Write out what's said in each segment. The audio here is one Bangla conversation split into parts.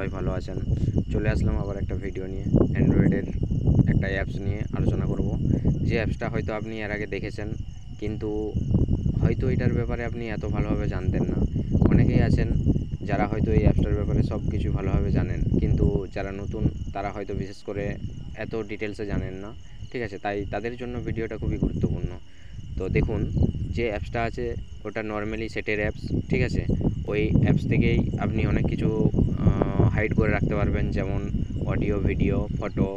সবাই ভালো আছেন। চলে আসলাম আবার একটা ভিডিও নিয়ে। অ্যান্ড্রয়েডের একটা অ্যাপস নিয়ে আলোচনা করব, যে অ্যাপসটা হয়তো আপনি এর আগে দেখেছেন, কিন্তু হয়তো এটার ব্যাপারে আপনি এত ভালোভাবে জানতেন না। অনেকেই আছেন যারা হয়তো এই অ্যাপসটার ব্যাপারে সব কিছু ভালোভাবে জানেন, কিন্তু যারা নতুন তারা হয়তো বিশেষ করে এত ডিটেলসে জানেন না। ঠিক আছে, তাই তাদের জন্য ভিডিওটা খুবই গুরুত্বপূর্ণ। তো দেখুন, যে অ্যাপসটা আছে ওটা নর্মালি সেটের অ্যাপস। ঠিক আছে, ওই অ্যাপস থেকেই আপনি অনেক কিছু হাইড করে রাখতে পারবেন, যেমন অডিও, ভিডিও, ফটো।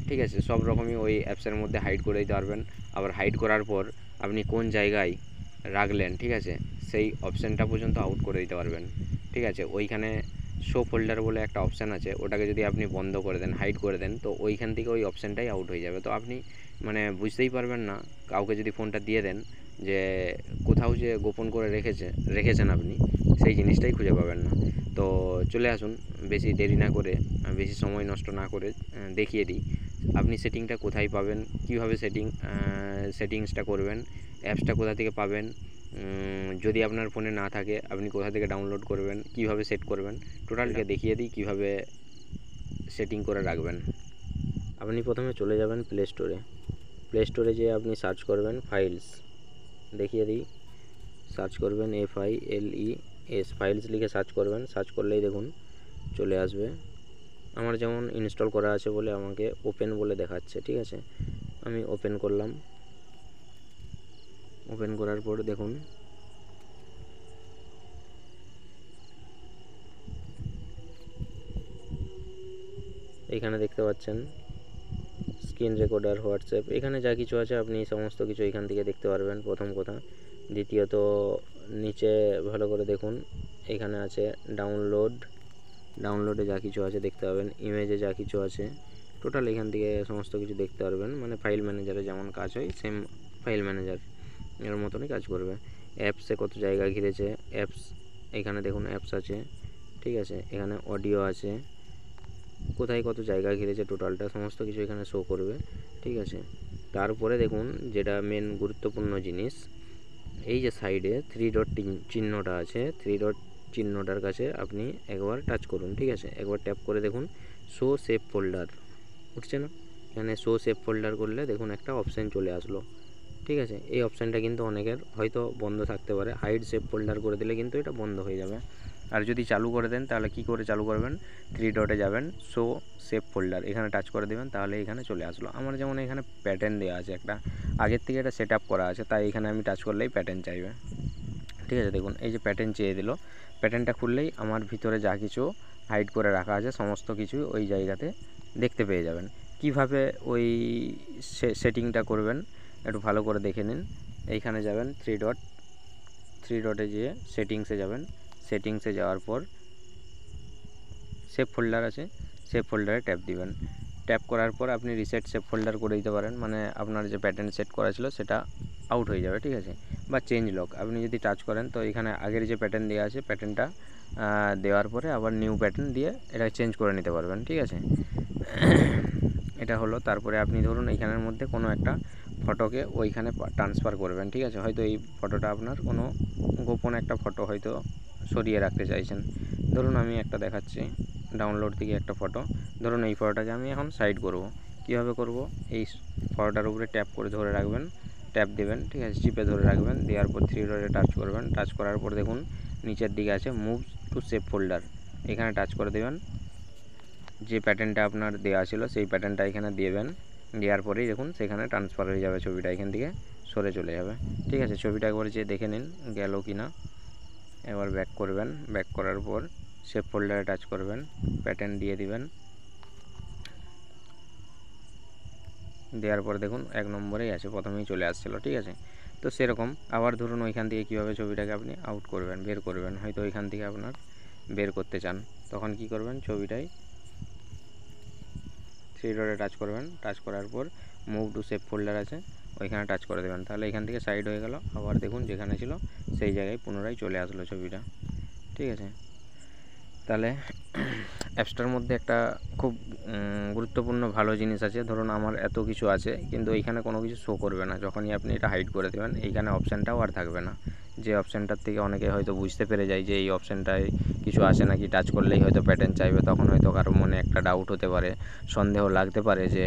ঠিক আছে, সব রকমই ওই অ্যাপসের মধ্যে হাইড করে দিতে পারবেন। আবার হাইড করার পর আপনি কোন জায়গায় রাখলেন, ঠিক আছে, সেই অপশানটা পর্যন্ত আউট করে দিতে পারবেন। ঠিক আছে, ওইখানে শো ফোল্ডার বলে একটা অপশান আছে, ওটাকে যদি আপনি বন্ধ করে দেন, হাইড করে দেন, তো ওইখান থেকে ওই অপশানটাই আউট হয়ে যাবে। তো আপনি বুঝতেই পারবেন না, কাউকে যদি ফোনটা দিয়ে দেন, যে কোথাও যে গোপন করে রেখেছেন আপনি, সেই জিনিসটাই খুঁজে পাবেন না। তো চলে আসুন, বেশি দেরি না করে, বেশি সময় নষ্ট না করে দেখিয়ে দিই আপনি সেটিংটা কোথায় পাবেন, কীভাবে সেটিংসটা করবেন, অ্যাপসটা কোথা থেকে পাবেন, যদি আপনার ফোনে না থাকে আপনি কোথা থেকে ডাউনলোড করবেন, কিভাবে সেট করবেন, টোটালকে দেখিয়ে দিই কীভাবে সেটিং করে রাখবেন। আপনি প্রথমে চলে যাবেন প্লে স্টোরে যেয়ে আপনি সার্চ করবেন ফাইলস। দেখিয়ে দিই, সার্চ করবেন FILES, ফাইলস লিখে সার্চ করবেন। সার্চ করলেই দেখুন চলে আসবে। আমার যেমন ইনস্টল করা আছে বলে আমাকে ওপেন বলে দেখাচ্ছে। ঠিক আছে, আমি ওপেন করলাম। ওপেন করার পর দেখুন এখানে দেখতে পাচ্ছেন স্ক্রিন রেকর্ডার, হোয়াটসঅ্যাপ, এখানে যা কিছু আছে আপনি সমস্ত কিছু এখান থেকে দেখতে পারবেন, প্রথম কথা। দ্বিতীয়ত, নিচে ভালো করে দেখুন, এখানে আছে ডাউনলোডে যা কিছু আছে দেখতে পাবেন, ইমেজে যা কিছু আছে টোটাল এখান থেকে সমস্ত কিছু দেখতে পারবেন। ফাইল ম্যানেজারে যেমন কাজ হয়, সেম ফাইল ম্যানেজার এর মতনই কাজ করবে। অ্যাপসে কত জায়গা ঘিরেছে, অ্যাপস এখানে দেখুন অ্যাপস আছে। ঠিক আছে, এখানে অডিও আছে, কোথায় কত জায়গা ঘিরেছে টোটালটা সমস্ত কিছু এখানে শো করবে। ঠিক আছে, তারপরে দেখুন যেটা মেন গুরুত্বপূর্ণ জিনিস, এই যে সাইডে 3 ডট চিহ্নটা আছে, 3 ডট চিহ্নটার কাছে আপনি একবার টাচ করুন। ঠিক আছে, একবার ট্যাপ করে দেখুন শো সেভ ফোল্ডার উঠছে না, এখানে শো সেভ ফোল্ডার করলে দেখুন একটা অপশান চলে আসলো। ঠিক আছে, এই অপশানটা কিন্তু অনেকের হয়তো বন্ধ থাকতে পারে, হাইড সেভ ফোল্ডার করে দিলে কিন্তু এটা বন্ধ হয়ে যাবে। আর যদি চালু করে দেন তাহলে কি করে চালু করবেন, 3 ডটে যাবেন, শো সেভ ফোল্ডার, এখানে টাচ করে দেবেন, তাহলে এখানে চলে আসলো। আমার যেমন এখানে প্যাটার্ন দেওয়া আছে একটা, আগের থেকে এটা সেট আপ করা আছে, তাই এখানে আমি টাচ করলেই প্যাটার্ন চাইবে। ঠিক আছে, দেখুন এই যে প্যাটার্ন চেয়ে দিল, প্যাটার্নটা খুললেই আমার ভিতরে যা কিছু হাইড করে রাখা আছে সমস্ত কিছু ওই জায়গাতে দেখতে পেয়ে যাবেন। কিভাবে ওই সেটিংটা করবেন একটু ভালো করে দেখে নিন। এইখানে যাবেন, 3 ডটে যেয়ে সেটিংসে যাবেন। সেটিংসে যাওয়ার পর সেভ ফোল্ডার আছে, সেভ ফোল্ডারে ট্যাপ দিবেন। ট্যাপ করার পর আপনি রিসেট সেভ ফোল্ডার করে দিতে পারেন, আপনার যে প্যাটার্ন সেট করা ছিল সেটা আউট হয়ে যাবে। ঠিক আছে, বা চেঞ্জ লক আপনি যদি টাচ করেন তো এখানে আগের যে প্যাটার্ন দেওয়া আছে, প্যাটার্নটা দেওয়ার পরে আবার নিউ প্যাটার্ন দিয়ে এটা চেঞ্জ করে নিতে পারবেন। ঠিক আছে, এটা হলো। তারপরে আপনি ধরুন এইখানের মধ্যে কোনো একটা ফটোকে ওইখানে ট্রান্সফার করবেন। ঠিক আছে, হয়তো এই ফটোটা আপনার কোনো গোপন একটা ফটো হয়তো সরিয়ে রাখতে চাইছেন। ধরুন আমি একটা দেখাচ্ছি, ডাউনলোড থেকে একটা ফটো, ধরুন এই ফটোটাকে আমি এখন সাইড করব। কীভাবে করব, এই ফটোটার উপরে ট্যাপ করে ধরে রাখবেন, ট্যাপ দেবেন। ঠিক আছে, চিপে ধরে রাখবেন, দেওয়ার পর 3 ডটে টাচ করবেন। টাচ করার পর দেখুন নিচের দিকে আছে মুভ টু সেভ ফোল্ডার, এখানে টাচ করে দেবেন। যে প্যাটার্নটা আপনার দেওয়া ছিল সেই প্যাটার্নটা এখানে দেবেন, দেওয়ার পরেই দেখুন সেখানে ট্রান্সফার হয়ে যাবে, ছবিটা এখান থেকে সরে চলে যাবে। ঠিক আছে, ছবিটা একবার যে দেখে নিন গেল কি না। এবার ব্যাক করবেন, ব্যাক করার পর সেভ ফোল্ডারে টাচ করবেন, প্যাটার্ন দিয়ে দিবেন। দেওয়ার পর দেখুন 1 নম্বরেই আছে, প্রথমেই চলে আসছিলো। ঠিক আছে, তো সেরকম আবার ধরুন ওইখান থেকে কীভাবে ছবিটাকে আপনি আউট করবেন, বের করবেন, হয়তো ওইখান থেকে আপনার বের করতে চান, তখন কি করবেন, ছবিটাই 3 ডটে টাচ করবেন। টাচ করার পর মুভ টু সেভ ফোল্ডার আছে, ওইখানে টাচ করে দেবেন, তাহলে এখান থেকে সাইড হয়ে গেল। আবার দেখুন যেখানে ছিল সেই জায়গায় পুনরায় চলে আসলো ছবিটা। ঠিক আছে, তাহলে অ্যাপসটার মধ্যে একটা খুব গুরুত্বপূর্ণ ভালো জিনিস আছে। ধরুন আমার এত কিছু আছে কিন্তু এইখানে কোনো কিছু শো করবে না, যখনই আপনি এটা হাইড করে দেবেন এইখানে অপশানটাও আর থাকবে না। যে অপশানটার থেকে অনেকে হয়তো বুঝতে পেরে যায় যে এই অপশানটায় কিছু আছে নাকি, টাচ করলেই হয়তো প্যাটার্ন চাইবে, তখন হয়তো কারো মনে একটা ডাউট হতে পারে, সন্দেহ লাগতে পারে যে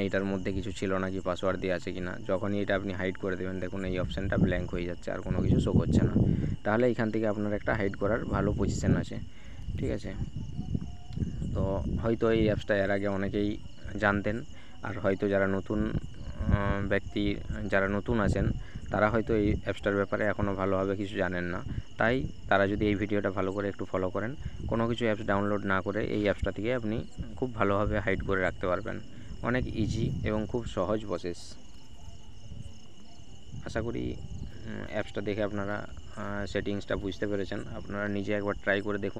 এইটার মধ্যে কিছু ছিল নাকি, পাসওয়ার্ড দিয়ে আছে কিনা। যখনই এটা আপনি হাইড করে দেবেন, দেখুন এই অপশানটা ব্ল্যাঙ্ক হয়ে যাচ্ছে, আর কোনো কিছু শো করছে না। তাহলে এখান থেকে আপনার একটা হাইড করার ভালো পজিশন আছে, ঠিক আছে। তো হয়তো এই অ্যাপসটা এর আগে অনেকেই জানতেন, আর হয়তো যারা নতুন ব্যক্তি, যারা নতুন আছেন, তারা হয়তো এই অ্যাপসটার ব্যাপারে এখনও ভালোভাবে কিছু জানেন না। তাই তারা যদি এই ভিডিওটা ভালো করে একটু ফলো করেন, কোনো কিছু অ্যাপস ডাউনলোড না করে এই অ্যাপসটা থেকে আপনি খুব ভালোভাবে হাইড করে রাখতে পারবেন। অনেক ইজি এবং খুব সহজ প্রসেস। আশা করি অ্যাপসটা দেখে আপনারা সেটিংসটা বুঝতে পেরেছেন। আপনারা নিজে একবার ট্রাই করে দেখুন।